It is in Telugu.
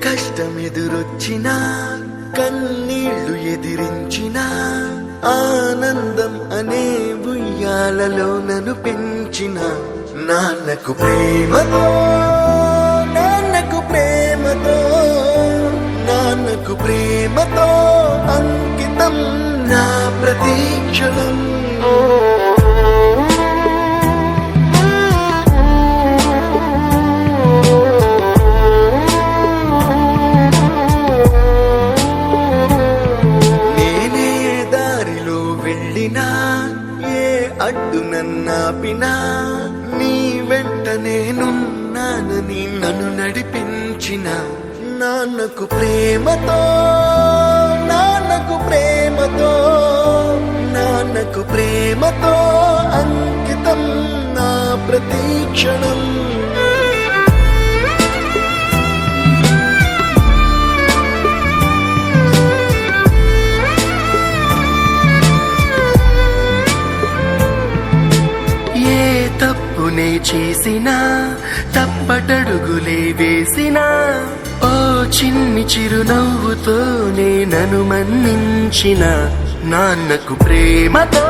కష్టం ఎదురొచ్చినా కన్నీళ్లు ఎదిరించినా ఆనందం అనే ఉయ్యాలలో నన్ను పెంచిన నాన్నకు ప్రేమతో నాన్నకు ప్రేమతో నాన్నకు ప్రేమతో అంకితం నా ప్రతీక్షణం. ఏ అడ్డు నన్నాపినా నీ వెంట నేనున్నానని నన్ను నడిపించిన నాన్నకు ప్రేమతో నాన్నకు ప్రేమతో నాన్నకు ప్రేమతో అంకితం నా ప్రతీక్షణం. తప్పునే చేసినా తప్పటడుగులే వేసినా ఓ చిన్ని చిరునవ్వుతోనే నన్ను మన్నించిన నాన్నకు ప్రేమతో